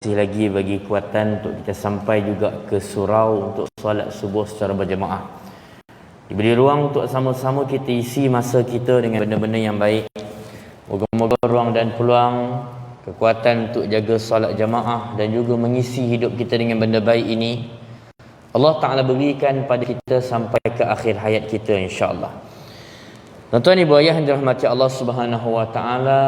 Masih lagi bagi kekuatan untuk kita sampai juga ke surau untuk solat subuh secara berjemaah. Diberi ruang untuk sama-sama kita isi masa kita dengan benda-benda yang baik. Moga-moga ruang dan peluang, kekuatan untuk jaga solat jemaah dan juga mengisi hidup kita dengan benda baik ini Allah Ta'ala berikan pada kita sampai ke akhir hayat kita, insya-Allah. Tuan-tuan ibu ayah yang dirahmati Allah Subhanahu wa taala,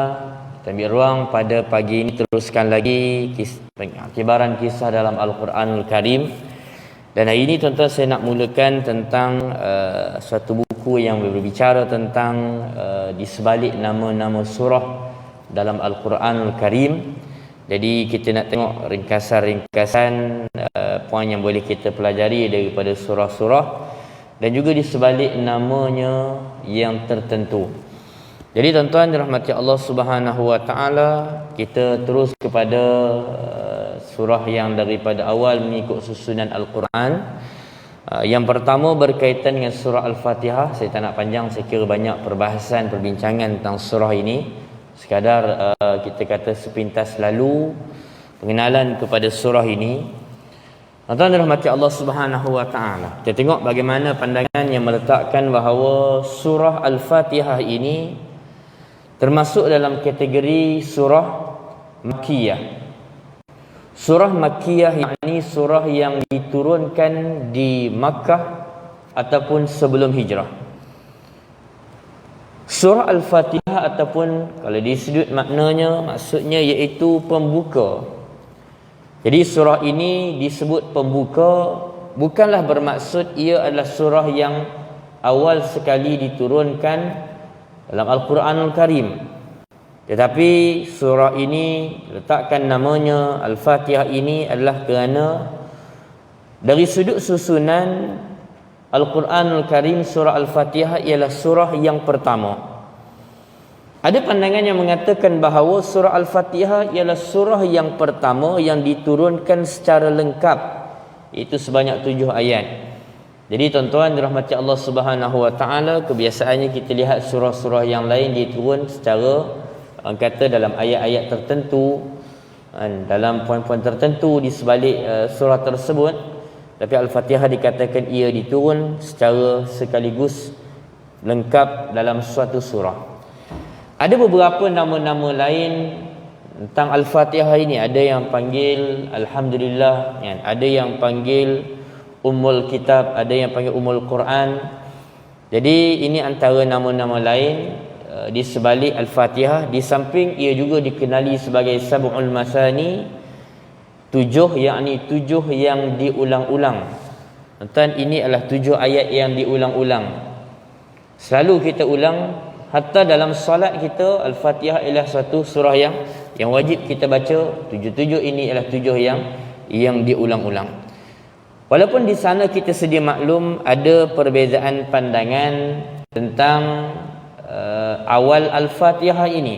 kita ambil ruang pada pagi ini teruskan lagi pengakibaran kisah dalam Al-Quranul Karim. Dan hari ini tuan-tuan saya nak mulakan tentang satu buku yang berbicara tentang di sebalik nama-nama surah dalam Al-Quranul Karim. Jadi kita nak tengok ringkasan-ringkasan poin yang boleh kita pelajari daripada surah-surah dan juga di sebalik namanya yang tertentu. Jadi tuan-tuan dirahmati Allah Subhanahu wa taala, kita terus kepada surah yang daripada awal mengikut susunan Al-Quran. Yang pertama berkaitan dengan surah Al-Fatihah. Saya tak nak panjang, saya kira banyak perbahasan, perbincangan tentang surah ini. Sekadar kita kata sepintas lalu pengenalan kepada surah ini. Tuan-tuan dirahmati Allah Subhanahu wa taala, kita tengok bagaimana pandangan yang meletakkan bahawa surah Al-Fatihah ini termasuk dalam kategori surah Makkiyah. Surah Makkiyah yakni surah yang diturunkan di Makkah ataupun sebelum hijrah. Surah Al-Fatihah ataupun kalau disebut maknanya, maksudnya iaitu pembuka. Jadi surah ini disebut pembuka, bukanlah bermaksud ia adalah surah yang awal sekali diturunkan dalam Al-Quranul Karim. Tetapi surah ini letakkan namanya Al-Fatihah ini adalah kerana dari sudut susunan Al-Quranul Karim, surah Al-Fatihah ialah surah yang pertama. Ada pandangan yang mengatakan bahawa surah Al-Fatihah ialah surah yang pertama yang diturunkan secara lengkap, iaitu sebanyak 7 ayat. Jadi tuan-tuan dirahmati Allah Subhanahu wa taala, kebiasaannya kita lihat surah-surah yang lain diturun secara kata dalam ayat-ayat tertentu, dalam poin-poin tertentu di sebalik surah tersebut. Tapi Al-Fatihah dikatakan ia diturun secara sekaligus lengkap dalam suatu surah. Ada beberapa nama-nama lain tentang Al-Fatihah ini. Ada yang panggil Alhamdulillah, ada yang panggil Ummul Kitab, ada yang panggil Ummul Quran. Jadi ini antara nama-nama lain di sebalik Al-Fatihah. Di samping ia juga dikenali sebagai Sab'ul Masani, 7, yakni 7 yang diulang-ulang. Tuan, ini adalah 7 ayat yang diulang-ulang. Selalu kita ulang, hatta dalam solat kita Al-Fatihah ialah satu surah yang wajib kita baca. 7 ini adalah 7 yang diulang-ulang. Walaupun di sana kita sedia maklum ada perbezaan pandangan tentang awal Al-Fatihah ini,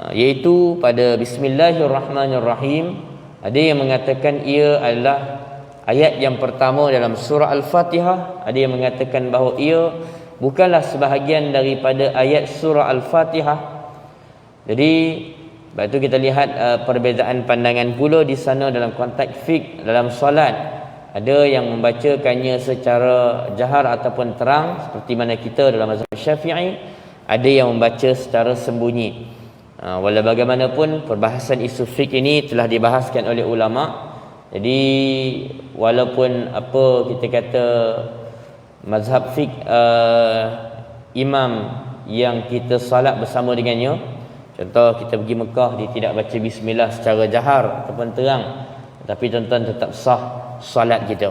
iaitu pada Bismillahirrahmanirrahim. Ada yang mengatakan ia adalah ayat yang pertama dalam surah Al-Fatihah. Ada yang mengatakan bahawa ia bukanlah sebahagian daripada ayat surah Al-Fatihah. Jadi sebab itu kita lihat perbezaan pandangan pula di sana dalam konteks fiqh dalam solat. Ada yang membacakannya secara jahar ataupun terang seperti mana kita dalam mazhab Syafi'i. Ada yang membaca secara sembunyi. Walau bagaimanapun perbahasan isu fiqh ini telah dibahaskan oleh ulama. Jadi walaupun apa kita kata mazhab fiqh imam yang kita salat bersama dengannya, contoh kita pergi Mekah, dia tidak baca bismillah secara jahar ataupun terang, tapi tuan-tuan tetap sah salat kita.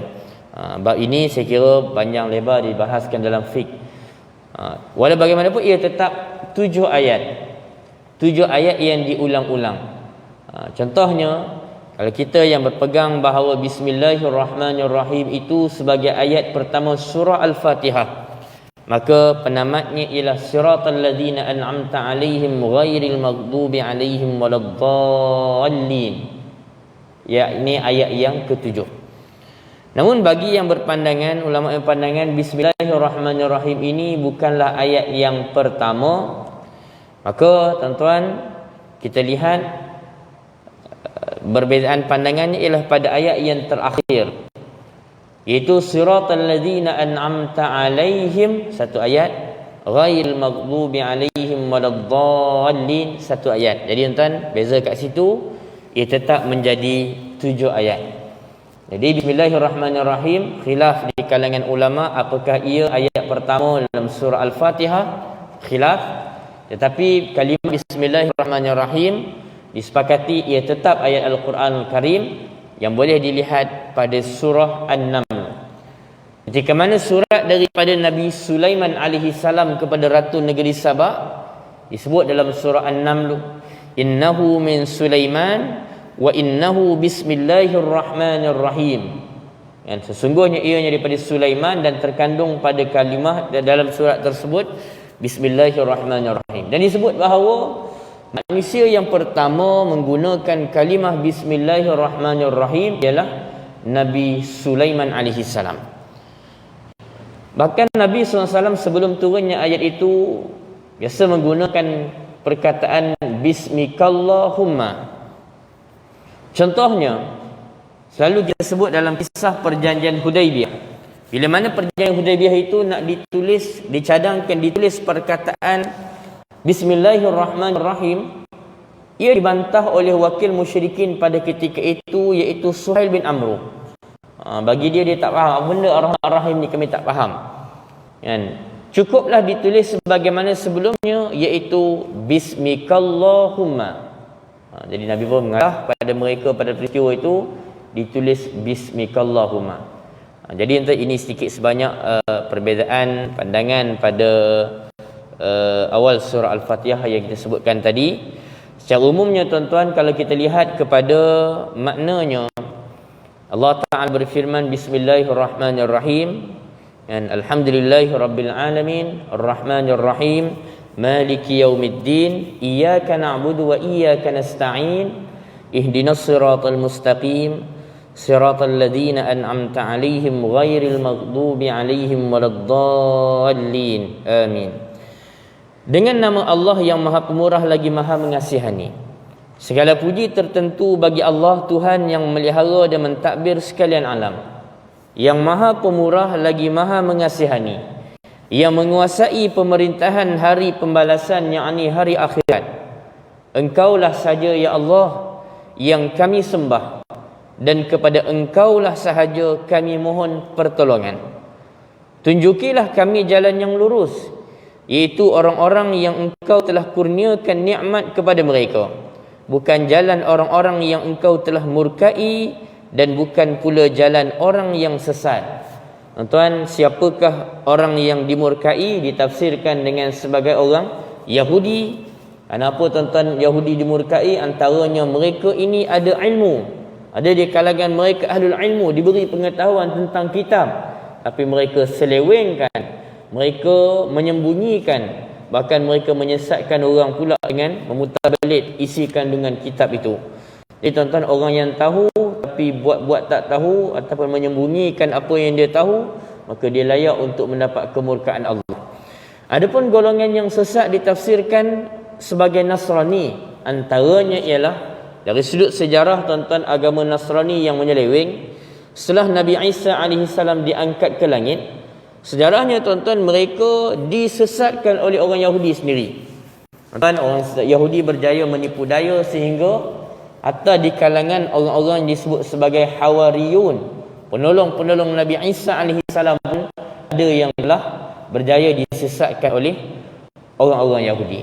Bab ini saya kira panjang lebar dibahaskan dalam fiqh. Walau bagaimanapun ia tetap 7 ayat. 7 ayat yang diulang-ulang. Contohnya kalau kita yang berpegang bahawa Bismillahirrahmanirrahim itu sebagai ayat pertama surah Al-Fatihah, maka penamatnya ialah siratal ladzina an'amta 'alaihim ghairil maghdubi 'alaihim waladdallin, yakni ayat yang ke-7. Namun bagi yang berpandangan, ulama yang pandangan Bismillahirrahmanirrahim ini bukanlah ayat yang pertama, maka tuan-tuan kita lihat Perbezaan pandangannya ialah pada ayat yang terakhir, iaitu siratal ladzina an'amta alaihim, satu ayat, ghairil maghdubi alaihim waladdallin, satu ayat. Jadi tuan, beza kat situ ia tetap menjadi 7 ayat. Jadi bismillahirrahmanirrahim, khilaf di kalangan ulama apakah ia ayat pertama dalam surah Al-Fatihah, khilaf. Tetapi kalimah bismillahirrahmanirrahim disepakati ia tetap ayat Al-Quran Al-Karim yang boleh dilihat pada surah An-Naml. Ketika mana surat daripada Nabi Sulaiman alaihi salam kepada Ratu Negeri Sabah disebut dalam surah An-Naml, innahu min Sulaiman wa innahu bismillahirrahmanirrahim. Yang sesungguhnya ianya daripada Sulaiman dan terkandung pada kalimah dalam surat tersebut bismillahirrahmanirrahim. Dan disebut bahawa manusia yang pertama menggunakan kalimah bismillahirrahmanirrahim ialah Nabi Sulaiman alaihi salam. Bahkan Nabi SAW sebelum turunnya ayat itu biasa menggunakan perkataan bismikallahumma. Contohnya selalu kita sebut dalam kisah perjanjian Hudaibiyah. Bila mana perjanjian Hudaibiyah itu nak ditulis, dicadangkan, ditulis perkataan bismillahirrahmanirrahim, ia dibantah oleh wakil musyrikin pada ketika itu, iaitu Suhail bin Amru. Bagi dia tak faham benda ar-rahim ni, kami tak faham. Kan? Cukuplah ditulis sebagaimana sebelumnya, iaitu bismikallahumma. Jadi Nabi pun mengarah pada mereka pada peristiwa itu ditulis bismikallahumma. Jadi ini sedikit sebanyak perbezaan pandangan pada awal surah Al-Fatihah yang kita sebutkan tadi. Secara umumnya tuan-tuan, kalau kita lihat kepada maknanya, Allah Ta'ala berfirman bismillahirrahmanirrahim, dan alhamdulillahi rabbil alamin arrahmanir rahim maliki yaumiddin iyyaka na'budu wa iyyaka nasta'in ihdinas siratal mustaqim siratal ladzina an'amta 'alaihim ghairil maghdubi 'alaihim waladdallin amin. Dengan nama Allah yang Maha Pemurah lagi Maha Mengasihani. Segala puji tertentu bagi Allah, Tuhan yang melihara dan mentadbir sekalian alam, yang Maha Pemurah lagi Maha Mengasihani, yang menguasai pemerintahan hari pembalasan, yakni hari akhirat. Engkaulah saja ya Allah yang kami sembah, dan kepada Engkaulah sahaja kami mohon pertolongan. Tunjukilah kami jalan yang lurus, iaitu orang-orang yang Engkau telah kurniakan nikmat kepada mereka, bukan jalan orang-orang yang Engkau telah murkai, dan bukan pula jalan orang yang sesat. Tuan, siapakah orang yang dimurkai? Ditafsirkan dengan sebagai orang Yahudi. Kenapa tuan-tuan Yahudi dimurkai? Antaranya mereka ini ada ilmu, ada di kalangan mereka ahlul ilmu, diberi pengetahuan tentang kitab, tapi mereka selewengkan, mereka menyembunyikan, bahkan mereka menyesatkan orang pula dengan memutarbalit isi kandungan kitab itu. Jadi tuan-tuan, orang yang tahu tapi buat-buat tak tahu ataupun menyembunyikan apa yang dia tahu, maka dia layak untuk mendapat kemurkaan Allah. Adapun golongan yang sesat ditafsirkan sebagai Nasrani. Antaranya ialah dari sudut sejarah tuan-tuan, agama Nasrani yang menyeleweng setelah Nabi Isa AS diangkat ke langit. Sejarahnya tuan-tuan, mereka disesatkan oleh orang Yahudi sendiri. Tuan, orang Yahudi berjaya menipu daya sehingga hatta di kalangan orang-orang yang disebut sebagai Hawariyun, penolong-penolong Nabi Isa AS pun ada yang telah berjaya disesatkan oleh orang-orang Yahudi.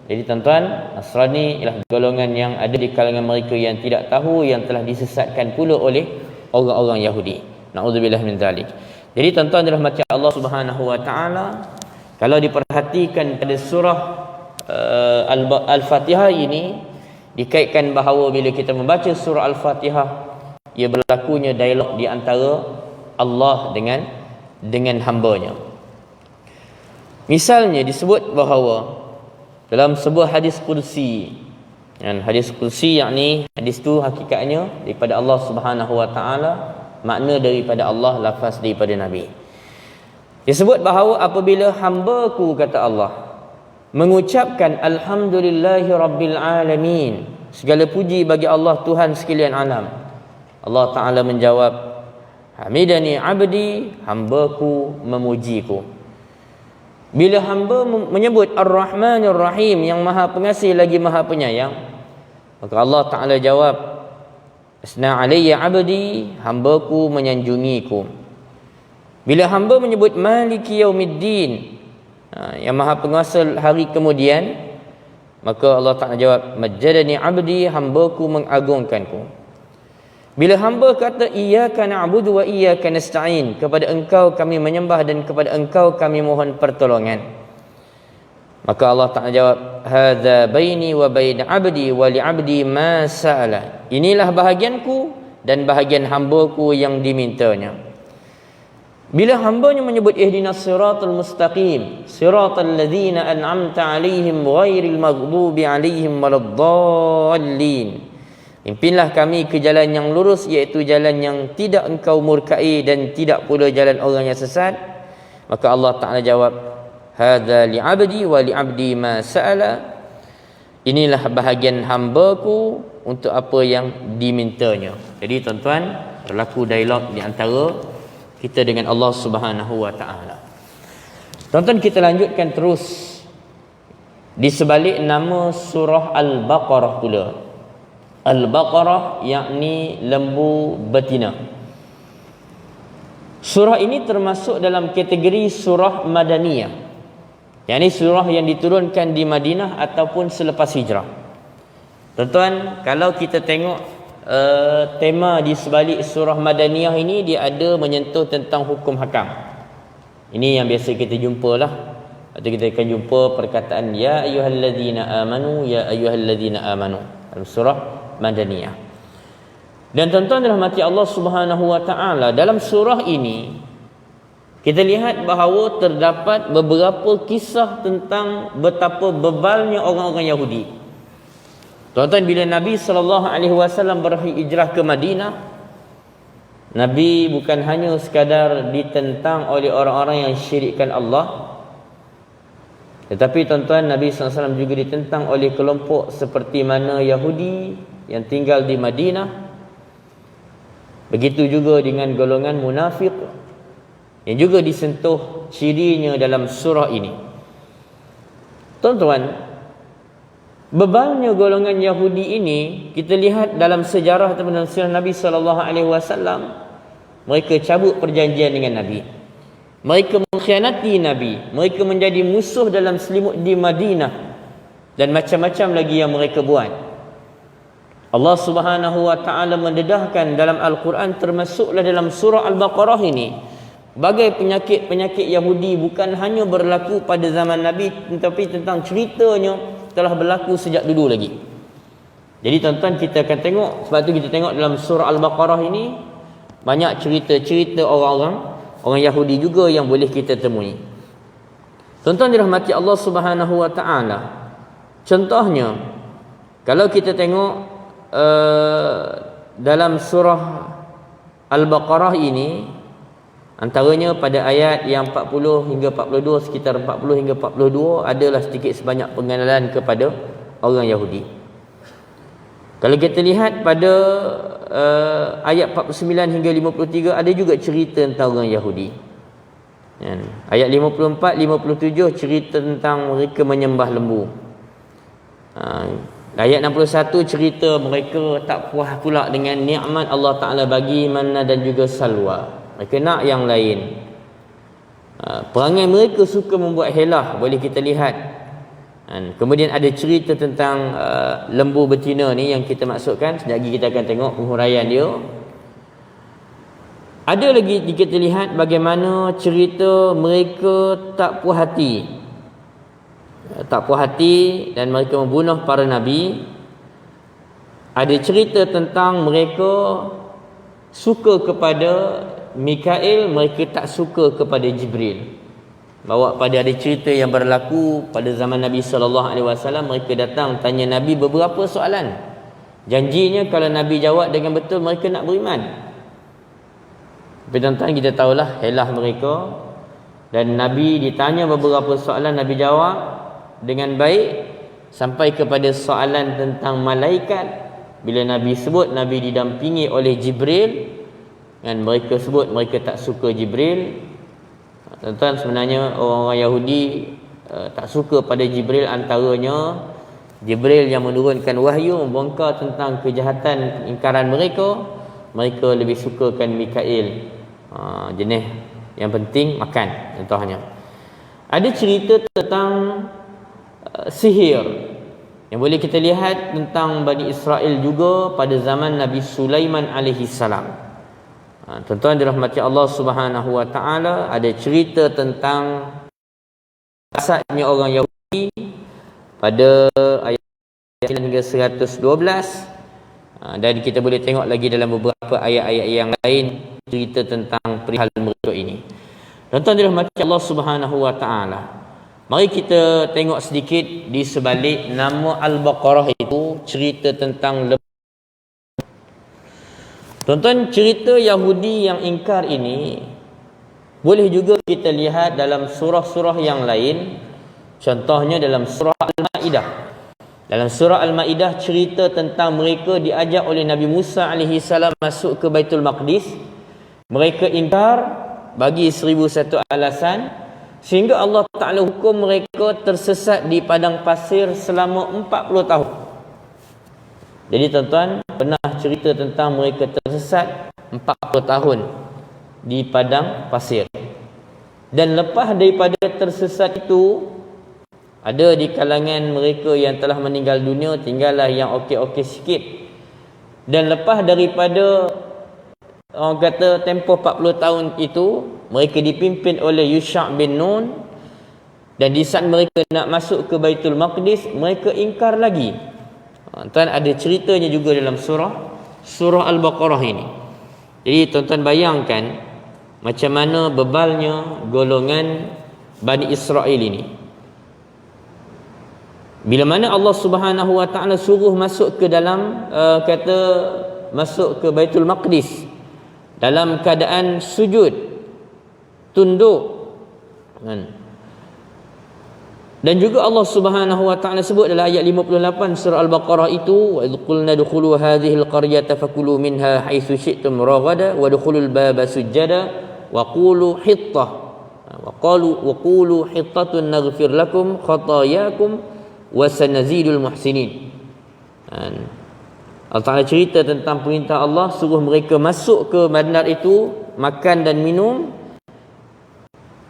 Jadi tuan-tuan, Nasrani ialah golongan yang ada di kalangan mereka yang tidak tahu, yang telah disesatkan pula oleh orang-orang Yahudi. Na'udzubillah min dzalik. Jadi tuan-tuan dirahmati Allah Subhanahu wa taala, kalau diperhatikan pada surah Al-Fatihah ini, dikaitkan bahawa bila kita membaca surah Al-Fatihah, ia berlakunya dialog di antara Allah dengan hamba-Nya. Misalnya disebut bahawa dalam sebuah hadis kursi, dan hadis kursi yakni hadis tu hakikatnya daripada Allah Subhanahu wa taala, makna daripada Allah, lafaz daripada Nabi. Disebut bahawa apabila hamba-Ku, kata Allah, mengucapkan alhamdulillahi rabbil alamin, segala puji bagi Allah Tuhan sekalian alam. Allah Ta'ala menjawab, hamidani abdi, hambaku memujiku. Bila hamba menyebut Ar-Rahmanir Rahim, yang maha pengasih lagi maha penyayang, maka Allah Ta'ala jawab, asna alayya abdi, hambaku menyanjungiku. Bila hamba menyebut Maliki Yaumiddin, yang maha penguasa hari kemudian, maka Allah Ta'ala jawab, majjadani abdi, hambaku mengagungkanku. Bila hamba kata iyyaka na'budu wa iyyaka nasta'in, kepada engkau kami menyembah dan kepada engkau kami mohon pertolongan, maka Allah Ta'ala jawab, hadza baini wa bain abdi wa li abdi ma sa'ala. Inilah bahagianku dan bahagian hambaku yang dimintanya. Bila hambanya menyebut ihdinas siratal mustaqim, siratal ladzina an'amta 'alaihim ghairil maghdubi 'alaihim waladdallin, pimpinlah kami ke jalan yang lurus, iaitu jalan yang tidak engkau murkai dan tidak pula jalan orang yang sesat. Maka Allah Ta'ala jawab, hadza li 'abdi wa li 'abdi ma sa'ala. Inilah bahagian hambaku untuk apa yang dimintanya. Jadi tuan-tuan, berlaku dialog di antara kita dengan Allah Subhanahu wa Ta'ala. Tuan-tuan, kita lanjutkan terus di sebalik nama surah Al-Baqarah pula. Al-Baqarah yakni lembu betina. Surah ini termasuk dalam kategori surah Madaniyah, yakni surah yang diturunkan di Madinah ataupun selepas hijrah. Tuan-tuan, kalau kita tengok tema di sebalik surah Madaniyah ini, dia ada menyentuh tentang hukum hakam. Ini yang biasa kita jumpalah. Atau kita akan jumpa perkataan ya ayyuhallazina amanu, ya ayyuhallazina amanu dalam surah Madaniyah. Dan tuan-tuan rahmati Allah Subhanahu wa Ta'ala, dalam surah ini kita lihat bahawa terdapat beberapa kisah tentang betapa bebalnya orang-orang Yahudi. Tuan-tuan, bila Nabi SAW berhijrah ke Madinah, Nabi bukan hanya sekadar ditentang oleh orang-orang yang syirikkan Allah, tetapi tuan-tuan, Nabi SAW juga ditentang oleh kelompok seperti mana Yahudi yang tinggal di Madinah. Begitu juga dengan golongan munafik yang juga disentuh cirinya dalam surah ini. Tuan-tuan, bebalnya golongan Yahudi ini kita lihat dalam sejarah ataupun dalam sirah Nabi SAW. Mereka cabut perjanjian dengan Nabi, mereka mengkhianati Nabi, mereka menjadi musuh dalam selimut di Madinah, dan macam-macam lagi yang mereka buat. Allah Subhanahu wa Ta'ala mendedahkan dalam Al-Quran, termasuklah dalam surah Al-Baqarah ini, bagai penyakit-penyakit Yahudi bukan hanya berlaku pada zaman Nabi, tetapi tentang ceritanya telah berlaku sejak dulu lagi. Jadi tuan-tuan, kita akan tengok, sebab tu kita tengok dalam surah Al-Baqarah ini banyak cerita-cerita orang Yahudi juga yang boleh kita temui. Tuan-tuan dirahmati Allah Subhanahu wa Ta'ala, contohnya kalau kita tengok dalam surah Al-Baqarah ini, antaranya pada ayat yang 40 hingga 42, sekitar 40 hingga 42, adalah sedikit sebanyak pengenalan kepada orang Yahudi. Kalau kita lihat pada ayat 49 hingga 53, ada juga cerita tentang orang Yahudi. Ayat 54, 57 cerita tentang mereka menyembah lembu. Ayat 61 cerita mereka tak puas pula dengan nikmat Allah Ta'ala bagi, manna dan juga salwa. Mereka nak yang lain. Perangai mereka suka membuat helah, boleh kita lihat. Kemudian ada cerita tentang lembu betina ni yang kita maksudkan. Sekejap lagi kita akan tengok penghuraian dia. Ada lagi kita lihat bagaimana cerita mereka tak puas hati. Tak puas hati dan mereka membunuh para nabi. Ada cerita tentang mereka suka kepada Mikail, mereka tak suka kepada Jibril. Bawa pada ada cerita yang berlaku pada zaman Nabi SAW. Mereka datang tanya Nabi beberapa soalan. Janjinya kalau Nabi jawab dengan betul, mereka nak beriman. Tapi tuan-tuan, kita tahulah helah mereka. Dan Nabi ditanya beberapa soalan, Nabi jawab dengan baik. sampai kepada soalan tentang malaikat. Bila Nabi sebut Nabi didampingi oleh Jibril, dan mereka sebut mereka tak suka Jibril. Tuan-tuan, sebenarnya orang-orang Yahudi tak suka pada Jibril, antaranya Jibril yang menurunkan wahyu membongkar tentang kejahatan ingkaran mereka. Mereka lebih sukakan Mikail, jenis yang penting makan contohnya. Ada cerita tentang sihir yang boleh kita lihat tentang Bani Israel juga pada zaman Nabi Sulaiman alaihi salam. Tuan-tuan dirahmati Allah Subhanahu wa taala, ada cerita tentang asalnya orang Yahudi pada ayat hingga 112, dan kita boleh tengok lagi dalam beberapa ayat-ayat yang lain cerita tentang perihal mereka ini. Tuan-tuan dirahmati Allah Subhanahu wa taala, mari kita tengok sedikit di sebalik nama Al-Baqarah itu, cerita tentang tuan-tuan, cerita Yahudi yang ingkar ini boleh juga kita lihat dalam surah-surah yang lain. Contohnya dalam surah Al-Ma'idah. Dalam surah Al-Ma'idah cerita tentang mereka diajak oleh Nabi Musa alaihi salam masuk ke Baitul Maqdis. Mereka ingkar bagi 1001 alasan, sehingga Allah Ta'ala hukum mereka tersesat di padang pasir selama 40 tahun. Jadi tuan-tuan, pernah cerita tentang mereka tersesat 40 tahun di padang pasir. Dan lepas daripada tersesat itu, ada di kalangan mereka yang telah meninggal dunia, tinggallah yang okey-okey sikit. Dan lepas daripada orang kata tempoh 40 tahun itu, mereka dipimpin oleh Yusha' bin Nun. Dan di saat mereka nak masuk ke Baitul Maqdis, mereka ingkar lagi. Tuan, ada ceritanya juga dalam surah Al-Baqarah ini. Jadi tuan-tuan bayangkan macam mana bebalnya golongan Bani Israel ini. Bila mana Allah Subhanahu wa taala suruh masuk ke dalam masuk ke Baitul Maqdis dalam keadaan sujud, tunduk, kan? Dan juga Allah Subhanahu wa taala sebut dalam ayat 58 surah Al-Baqarah itu, wa idh qulna dukhulu hadhihi al-qaryata fakulu minha haitsu syi'tum raghada wa dukhulul baba sujada wa qulu hittah wa qulu hittatun naghfir lakum khatayakum wa sanazidul muhsinin. Allah Taala cerita tentang perintah Allah suruh mereka masuk ke bandar itu, makan dan minum.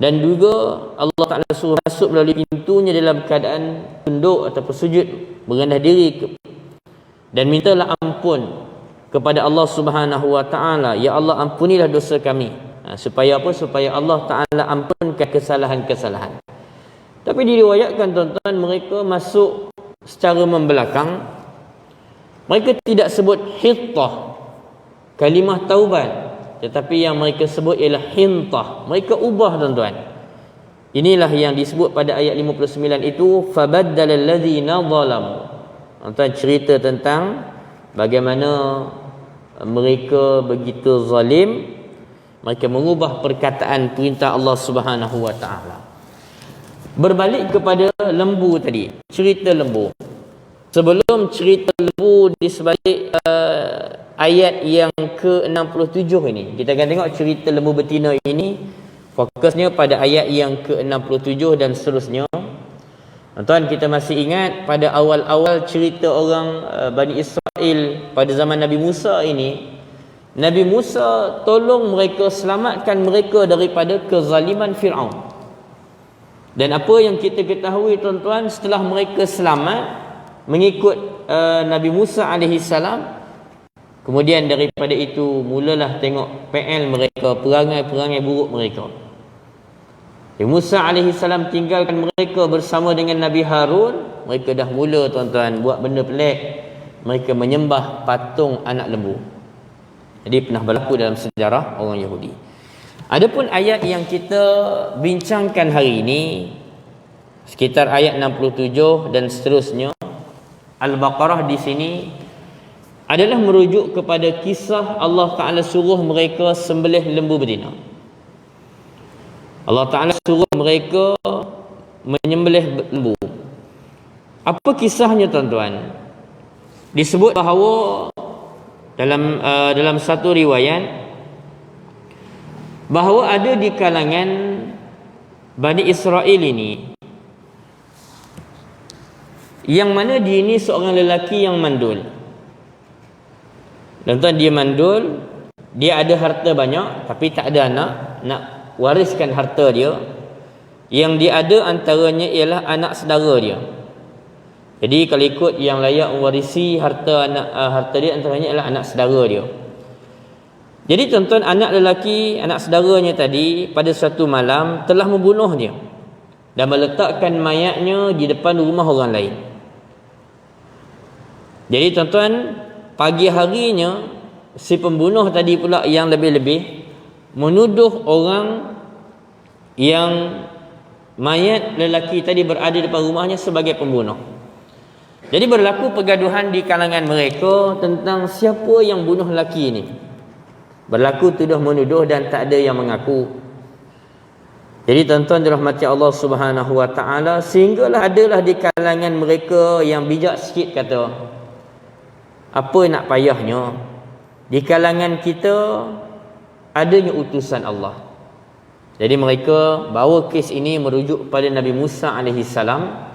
Dan juga Allah Ta'ala suruh masuk melalui pintunya dalam keadaan tunduk ataupun sujud, merendah diri dan mintalah ampun kepada Allah Subhanahu wa taala. Ya Allah, ampunilah dosa kami. Supaya apa? Supaya Allah Ta'ala ampunkan kesalahan-kesalahan. Tapi diriwayatkan tuan-tuan, mereka masuk secara membelakang. Mereka tidak sebut hittah, kalimah taubat, tetapi yang mereka sebut ialah hintah. Mereka ubah tuan-tuan. Inilah yang disebut pada ayat 59 itu, fabaddala allazina zalamu. Tuan-tuan, cerita tentang bagaimana mereka begitu zalim, mereka mengubah perkataan perintah Allah Subhanahu wa taala. Berbalik kepada lembu tadi, cerita lembu. Sebelum cerita lembu di sebalik ayat yang ke-67 ini, kita akan tengok cerita lembu betina ini. Fokusnya pada ayat yang ke-67 dan seterusnya. Tuan, kita masih ingat pada awal-awal cerita orang Bani Israel pada zaman Nabi Musa ini, Nabi Musa tolong mereka, selamatkan mereka daripada kezaliman Fir'aun. Dan apa yang kita ketahui tuan-tuan, setelah mereka selamat mengikut Nabi Musa alaihi salam, kemudian daripada itu mulalah tengok PL mereka, perangai-perangai buruk mereka. Nabi Musa alaihi salam tinggalkan mereka bersama dengan Nabi Harun. Mereka dah mula tuan-tuan buat benda pelik. Mereka menyembah patung anak lembu. Jadi pernah berlaku dalam sejarah orang Yahudi. Adapun ayat yang kita bincangkan hari ini, sekitar ayat 67 dan seterusnya, Al-Baqarah di sini adalah merujuk kepada kisah Allah Ta'ala suruh mereka sembelih lembu betina. Allah Ta'ala suruh mereka menyembelih lembu. Apa kisahnya tuan-tuan? Disebut bahawa dalam satu riwayat bahawa ada di kalangan Bani Israel ini yang mana dia ni seorang lelaki yang mandul. Tuan-tuan, dia mandul, dia ada harta banyak tapi tak ada anak nak wariskan harta dia. Yang dia ada antaranya ialah anak saudara dia. Jadi kalau ikut yang layak mewarisi harta dia antaranya ialah anak saudara dia. Jadi tuan-tuan, anak lelaki, anak saudaranya tadi pada suatu malam telah membunuhnya dan meletakkan mayatnya di depan rumah orang lain. Jadi tuan-tuan, pagi harinya si pembunuh tadi pula yang lebih-lebih menuduh orang yang mayat lelaki tadi berada di depan rumahnya sebagai pembunuh. Jadi berlaku pergaduhan di kalangan mereka tentang siapa yang bunuh lelaki ini. Berlaku tuduh menuduh dan tak ada yang mengaku. Jadi tuan-tuan dirahmati Allah Subhanahu wa taala, sehinggalah adalah di kalangan mereka yang bijak sikit kata, apa nak payahnya? Di kalangan kita adanya utusan Allah. Jadi mereka bawa kes ini merujuk pada Nabi Musa alaihi salam.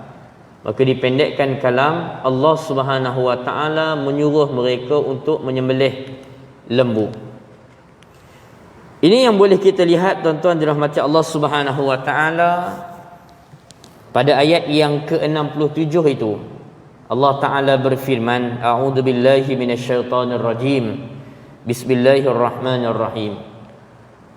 Maka dipendekkan kalam, Allah Subhanahu wa taala menyuruh mereka untuk menyembelih lembu. Ini yang boleh kita lihat tuan-tuan dirahmati Allah Subhanahu wa taala pada ayat yang ke-67 itu. Allah taala berfirman, a'udzubillahi minasyaitonirrajim. Bismillahirrahmanirrahim.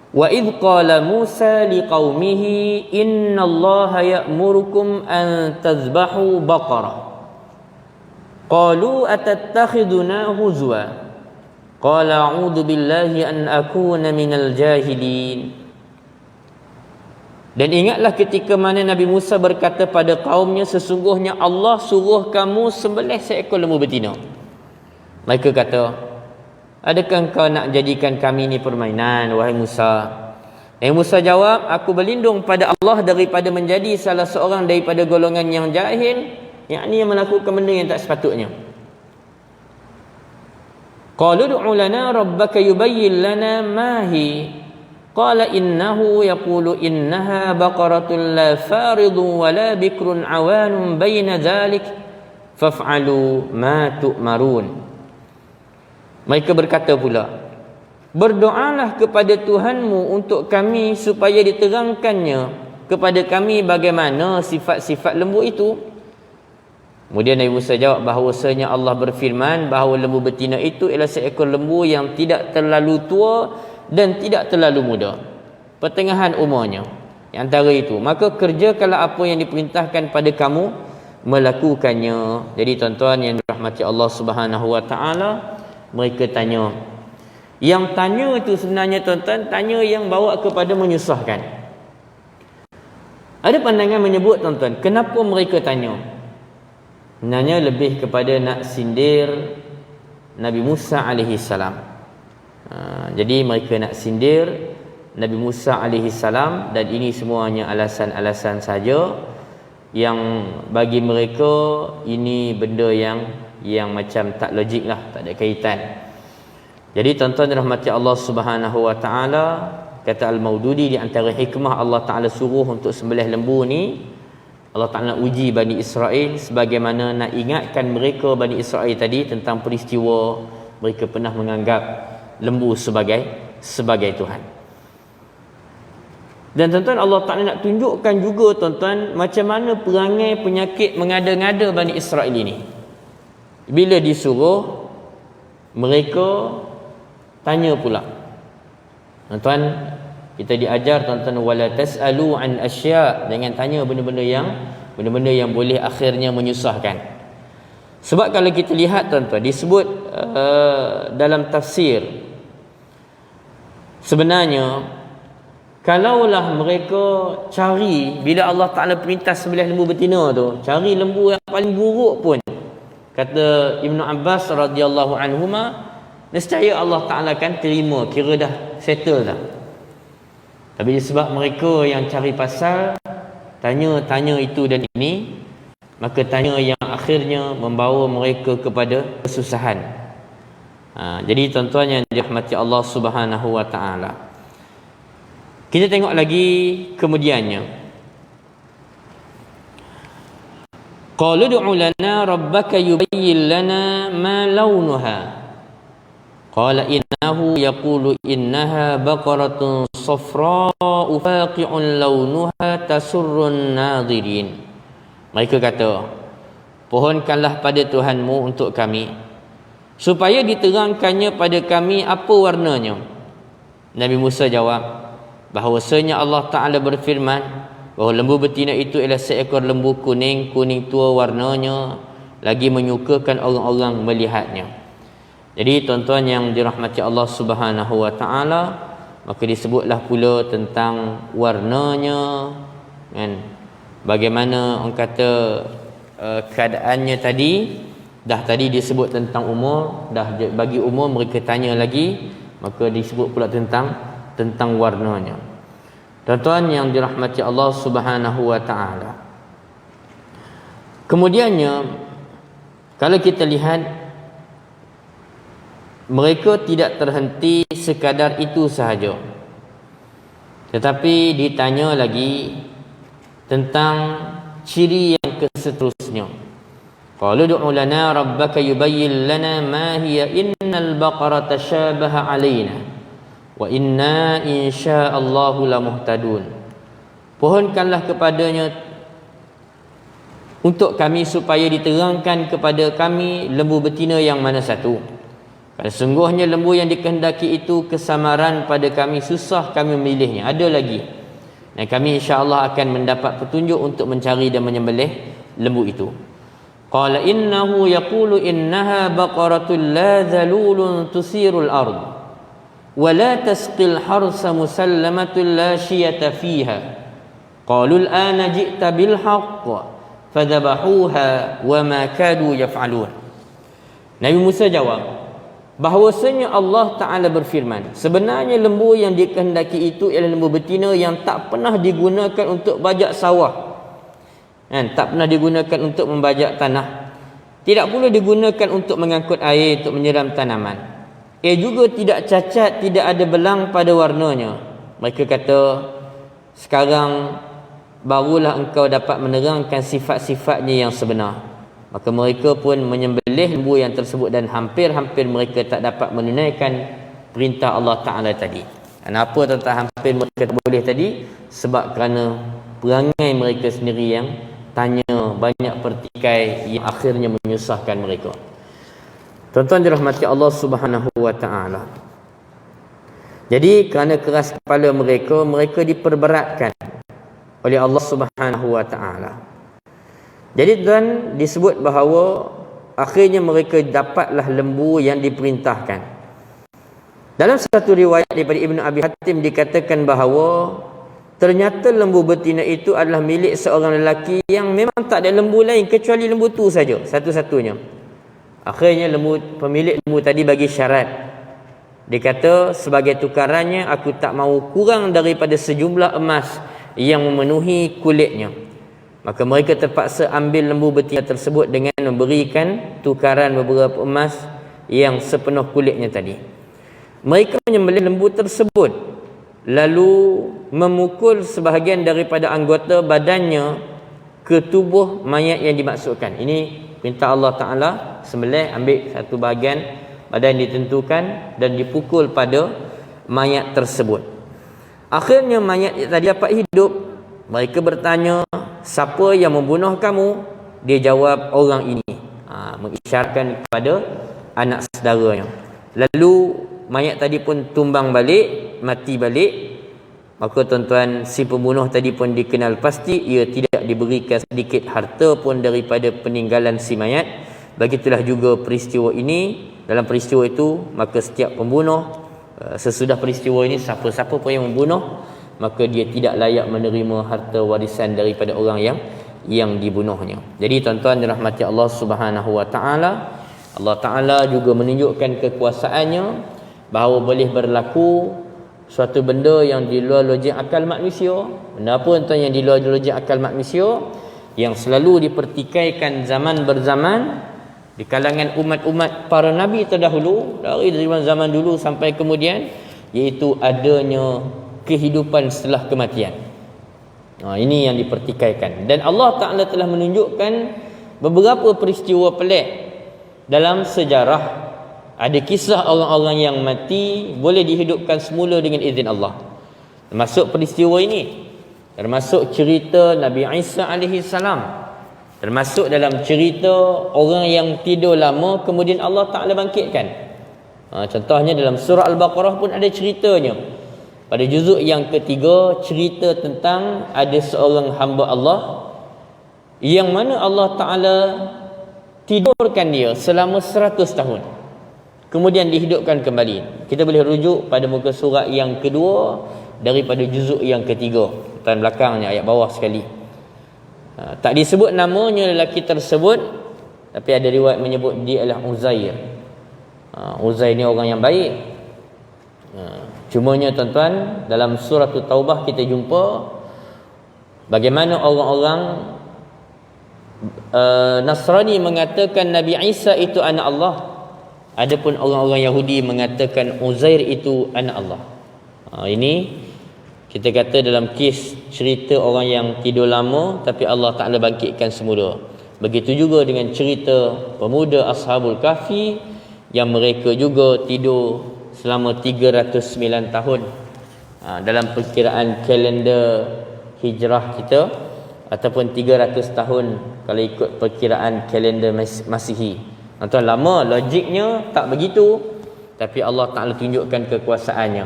Wa idh qala Musa liqaumihi innallaha ya'murukum an tadhbahu baqarah. Qalu atattakhiduna huzwa. Qala a'udzu billahi an akuna minal jahilin. Dan ingatlah ketika mana Nabi Musa berkata pada kaumnya, sesungguhnya Allah suruh kamu sembelih seekor lembu betina. Mereka kata, adakah engkau nak jadikan kami ni permainan, wahai Musa? Musa jawab, aku berlindung pada Allah daripada menjadi salah seorang daripada golongan yang jahil, yakni yang melakukan benda yang tak sepatutnya. Qalu ud'u lana rabbaka yubayyin lana ma hi. Qala innahu yaqulu innaha baqaratun la faridun wa la bikrun awanun baina dhalik faf'alu ma tu'marun. Mereka berkata pula, berdoalah kepada Tuhanmu untuk kami supaya diterangkannya kepada kami bagaimana sifat-sifat lembu itu. Kemudian Nabi Musa jawab bahawasanya Allah berfirman bahawa lembu betina itu ialah seekor lembu yang tidak terlalu tua dan tidak terlalu muda, pertengahan umurnya, yang antara itu. Maka kerjakanlah apa yang diperintahkan pada kamu melakukannya. Jadi tuan-tuan yang dirahmati Allah Subhanahu wa taala, mereka tanya. Yang tanya itu sebenarnya tuan-tuan, tanya yang bawa kepada menyusahkan. Ada pandangan menyebut tuan-tuan, kenapa mereka tanya? Sebenarnya lebih kepada nak sindir Nabi Musa alaihi salam. Jadi mereka nak sindir Nabi Musa alaihi salam, dan ini semuanya alasan-alasan saja yang bagi mereka ini benda yang macam tak logik lah, tak ada kaitan. Jadi tuan-tuan rahmati Allah Subhanahu wa taala, kata Al-Maududi, di antara hikmah Allah Taala suruh untuk sembelih lembu ni, Allah Ta'ala uji Bani Israel sebagaimana nak ingatkan mereka Bani Israel tadi tentang peristiwa mereka pernah menganggap lembu sebagai Tuhan. Dan tuan-tuan, Allah Ta'ala nak tunjukkan juga tuan-tuan macam mana perangai penyakit mengada-ngada Bani Israel ini. Bila disuruh, mereka tanya pula. Tuan-tuan, kita diajar tuan-tuan, wala tasalu an asya', jangan tanya benda-benda yang boleh akhirnya menyusahkan. Sebab kalau kita lihat tuan-tuan, disebut dalam tafsir, sebenarnya kalaulah mereka cari, bila Allah Ta'ala perintah sembelih lembu betina tu, cari lembu yang paling buruk pun, kata Ibnu Abbas radhiyallahu anhuma, nescaya Allah Ta'ala kan terima, kira dah settle dah. Tapi sebab mereka yang cari pasal, tanya itu dan ini, maka tanya yang akhirnya membawa mereka kepada kesusahan. Jadi tuan-tuan yang dirahmati Allah Subhanahu wa taala, kita tengok lagi kemudiannya. Qalu ud'u lana rabbaka yubayyin lana ma launuha. Qala innahu yaqulu innaha baqaratun safra'u faqi'un launuha tasurrun nadhirin. Mereka kata, pohonkanlah pada Tuhanmu untuk kami, supaya diterangkannya pada kami apa warnanya. Nabi Musa jawab, bahawasanya Allah Ta'ala berfirman, bahawa lembu betina itu ialah seekor lembu kuning, kuning tua warnanya, lagi menyukakan orang-orang melihatnya. Jadi tuan-tuan yang dirahmati Allah Subhanahu wa taala, maka disebutlah pula tentang warnanya, kan? Bagaimana orang kata keadaannya tadi. Dah tadi disebut tentang umur, dah bagi umur mereka tanya lagi, maka disebut pula tentang warnanya. Tuan-tuan yang dirahmati Allah Subhanahu wa taala, kemudiannya kalau kita lihat, mereka tidak terhenti sekadar itu sahaja, tetapi ditanya lagi tentang ciri yang seterusnya. Qalu ud'u lana rabbaka yubayyin lana ma hiya innal baqara tashabaha alaina wa inna insya'allahu lamuhtadun. Pohonkanlah kepadanya untuk kami supaya diterangkan kepada kami lembu betina yang mana satu. Kerana sungguhnya lembu yang dikehendaki itu kesamaran pada kami, susah kami memilihnya. Ada lagi. Dan kami insya-Allah akan mendapat petunjuk untuk mencari dan menyembelih lembu itu. Qala innahu yaqulu innaha baqaratul la dhalulun tusirul ard wa la tasqil harsa musallamatul la shiyata fiha. Qalu al-ana ji'ta bil haqq fadhabahuha wa ma kadu yaf'alun. Nabi Musa jawab, bahawasanya Allah Ta'ala berfirman, sebenarnya lembu yang dikehendaki itu ialah lembu betina yang tak pernah digunakan untuk bajak sawah, tak pernah digunakan untuk membajak tanah, tidak pula digunakan untuk mengangkut air untuk menyiram tanaman. Ia juga tidak cacat, tidak ada belang pada warnanya. Mereka kata, sekarang barulah engkau dapat menerangkan sifat-sifatnya yang sebenar. Maka mereka pun menyembelih lembu yang tersebut, dan hampir-hampir mereka tak dapat menunaikan perintah Allah Ta'ala tadi. Kenapa tentang hampir mereka tak boleh tadi? Sebab kerana perangai mereka sendiri yang tanya, banyak pertikai yang akhirnya menyusahkan mereka. Tuan-tuan dirahmati Allah Subhanahu wa taala. Jadi kerana keras kepala mereka, mereka diperberatkan oleh Allah Subhanahu wa taala. Jadi tuan, disebut bahawa akhirnya mereka dapatlah lembu yang diperintahkan. Dalam satu riwayat daripada Ibnu Abi Hatim dikatakan bahawa ternyata lembu betina itu adalah milik seorang lelaki yang memang tak ada lembu lain kecuali lembu tu saja, satu-satunya. Akhirnya pemilik lembu tadi bagi syarat. Dia kata, sebagai tukarannya aku tak mahu kurang daripada sejumlah emas yang memenuhi kulitnya. Maka mereka terpaksa ambil lembu betina tersebut dengan memberikan tukaran beberapa emas yang sepenuh kulitnya tadi. Mereka menyembelih lembu tersebut, lalu memukul sebahagian daripada anggota badannya ke tubuh mayat yang dimaksudkan. Ini perintah Allah Ta'ala, sembelih, ambil satu bahagian badan ditentukan dan dipukul pada mayat tersebut. Akhirnya mayat tadi dapat hidup. Mereka bertanya, siapa yang membunuh kamu? Dia jawab, orang ini. Mengisyaratkan kepada anak saudaranya. Lalu mayat tadi pun tumbang balik, mati balik. Maka tuan-tuan, si pembunuh tadi pun dikenal pasti, ia tidak diberikan sedikit harta pun daripada peninggalan si mayat. Begitulah juga peristiwa ini. Dalam peristiwa itu, maka setiap pembunuh, sesudah peristiwa ini, siapa-siapa pun yang membunuh, maka dia tidak layak menerima harta warisan daripada orang yang dibunuhnya. Jadi tuan-tuan dirahmati Allah Subhanahu wa taala, Allah Taala juga menunjukkan kekuasaannya bahawa boleh berlaku suatu benda yang di luar logik akal manusia. Benda apa tuan yang di luar logik akal manusia? yang selalu dipertikaikan zaman berzaman di kalangan umat-umat para nabi terdahulu, dari zaman dulu sampai kemudian, iaitu adanya kehidupan setelah kematian. Ini yang dipertikaikan. Dan Allah Ta'ala telah menunjukkan beberapa peristiwa pelik dalam sejarah. Ada kisah orang-orang yang mati boleh dihidupkan semula dengan izin Allah. Termasuk peristiwa ini, termasuk cerita Nabi Isa alaihi salam, termasuk dalam cerita orang yang tidur lama kemudian Allah Ta'ala bangkitkan. Contohnya dalam surah Al-Baqarah pun ada ceritanya. Pada juzuk yang ketiga, cerita tentang ada seorang hamba Allah yang mana Allah Ta'ala tidurkan dia selama 100 tahun, kemudian dihidupkan kembali. Kita boleh rujuk pada muka surat yang kedua daripada juzuk yang ketiga, tan belakangnya, ayat bawah sekali. Tak disebut namanya lelaki tersebut, tapi ada riwayat menyebut dia adalah Uzair. Uzair ni orang yang baik. Cumanya tuan-tuan, dalam surah Taubah kita jumpa bagaimana orang-orang Nasrani mengatakan Nabi Isa itu anak Allah. Adapun orang-orang Yahudi mengatakan Uzair itu anak Allah. Ini kita kata dalam kes cerita orang yang tidur lama tapi Allah Ta'ala bangkitkan semula. Begitu juga dengan cerita pemuda Ashabul Kahfi yang mereka juga tidur selama 309 tahun. Dalam perkiraan kalender hijrah kita, ataupun 300 tahun kalau ikut perkiraan kalender Masihi. Tuan, lama logiknya tak begitu, tapi Allah Ta'ala tunjukkan kekuasaannya,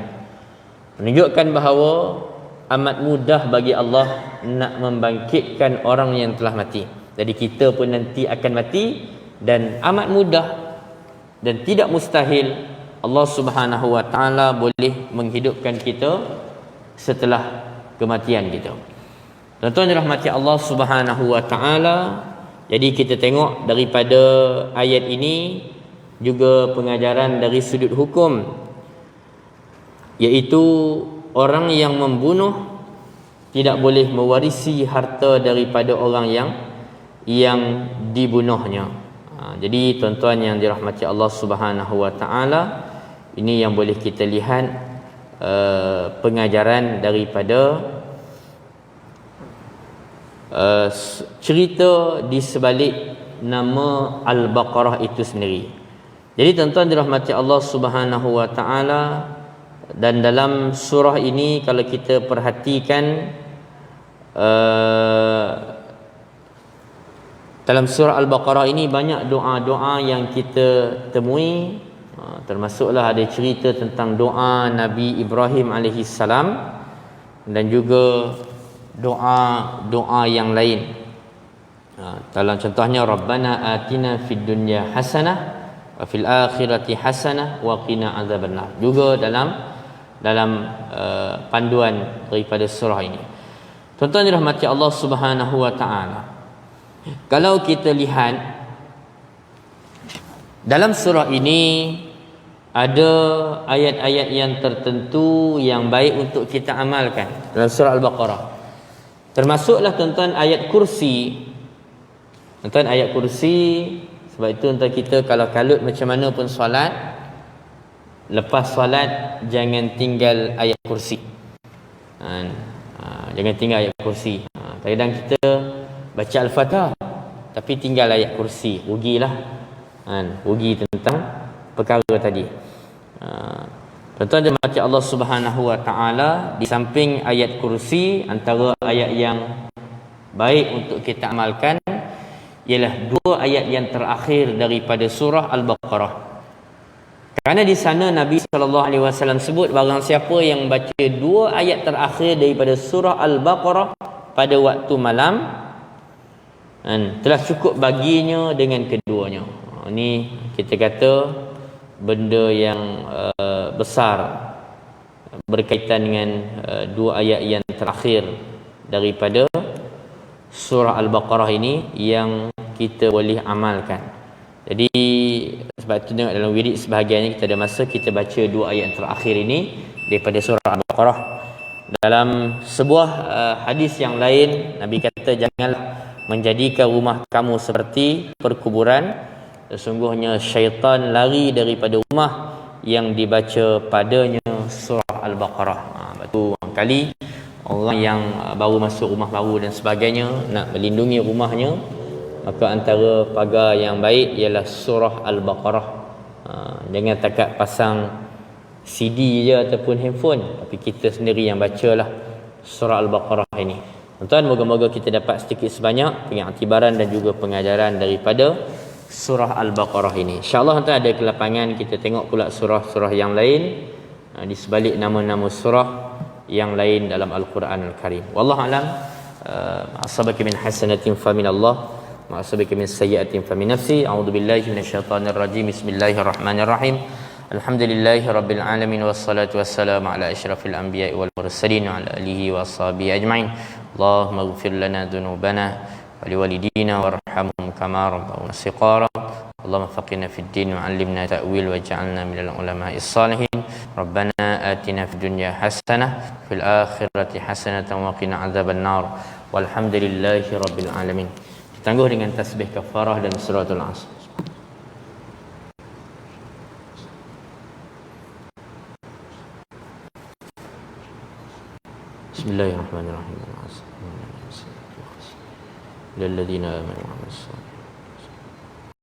menunjukkan bahawa amat mudah bagi Allah nak membangkitkan orang yang telah mati. Jadi kita pun nanti akan mati, dan amat mudah dan tidak mustahil Allah Subhanahu wa Ta'ala boleh menghidupkan kita setelah kematian kita. Tuan-tuan dirahmati Allah Subhanahu wa Ta'ala. Jadi kita tengok daripada ayat ini juga pengajaran dari sudut hukum, iaitu orang yang membunuh tidak boleh mewarisi harta daripada orang yang dibunuhnya. Jadi tuan-tuan yang dirahmati Allah Subhanahu wa Ta'ala, ini yang boleh kita lihat pengajaran daripada cerita di sebalik nama Al-Baqarah itu sendiri. Jadi tuan-tuan dirahmati Allah Subhanahu wa Ta'ala, dan dalam surah ini kalau kita perhatikan, dalam surah Al-Baqarah ini banyak doa-doa yang kita temui. Termasuklah ada cerita tentang doa Nabi Ibrahim alaihi salam, dan juga doa-doa yang lain. Dalam contohnya, Rabbana atina fid dunya hasanah wa fil akhirati hasanah wa qina azabannar. Juga dalam panduan daripada surah ini. Tuan-tuan dirahmati Allah Subhanahu wa Ta'ala, kalau kita lihat dalam surah ini ada ayat-ayat yang tertentu yang baik untuk kita amalkan dalam surah Al-Baqarah. Termasuklah tuan-tuan ayat kursi. Tuan-tuan, ayat kursi, sebab itu tuan kita kalau kalut macam mana pun solat, lepas solat jangan tinggal ayat kursi. Jangan tinggal ayat kursi. Kadang kita baca Al-Fatihah tapi tinggal ayat kursi, rugilah. Rugi tentang perkara tadi. Tuan-tuan dirahmati Allah Subhanahu wa Ta'ala, di samping ayat kursi, antara ayat yang baik untuk kita amalkan ialah dua ayat yang terakhir daripada surah Al-Baqarah. Kerana di sana Nabi SAW sebut, barang siapa yang baca dua ayat terakhir daripada surah Al-Baqarah pada waktu malam, telah cukup baginya dengan keduanya. Ini kita kata benda yang besar berkaitan dengan dua ayat yang terakhir daripada surah Al-Baqarah ini yang kita boleh amalkan. Jadi sebab itu tengok dalam wirid sebahagiannya kita ada masa kita baca dua ayat terakhir ini daripada surah Al-Baqarah. Dalam sebuah hadis yang lain, Nabi kata janganlah menjadikan rumah kamu seperti perkuburan. Sesungguhnya syaitan lari daripada rumah yang dibaca padanya surah Al-Baqarah. Betul kali orang yang baru masuk rumah baru dan sebagainya nak melindungi rumahnya, maka antara pagar yang baik ialah surah Al-Baqarah. Jangan takat pasang CD je ataupun handphone, tapi kita sendiri yang bacalah surah Al-Baqarah ini. Tuan-tuan, moga-moga kita dapat sedikit sebanyak pengiktibaran dan juga pengajaran daripada surah Al-Baqarah ini. InsyaAllah tuan-tuan ada kelapangan kita tengok pula surah-surah yang lain di sebalik nama-nama surah yang lain dalam Al-Quran Al-Karim. Wallahu a'lam. Asabaka min hasanatin fa min Allah, wa asabaka min sayyi'atin fa min nafsi. A'udzubillahi minasyaitonir rajim. Bismillahirrahmanirrahim. Alhamdulillahi rabbil alamin, wassalatu wassalamu ala asyrafil anbiya'i wal mursalin wa ala alihi wa ashabihi ajma'in. Allahumma ighfir lana dhunubana wa liwalidina warhamhum kama rabbawna shiqara. Allahumma faqihna fid din wa 'allimna ta'wil waj'alna minal ulama'is salihin. Rabbana atina fid dunya hasanah fil akhirati hasanatan wa qina adzaban nar. Walhamdulillahi rabbil alamin. Tangguh dengan tasbih kafarah dan suratul asr. Bismillahirrahmanirrahim. Lilladzina amanu wa 'amilus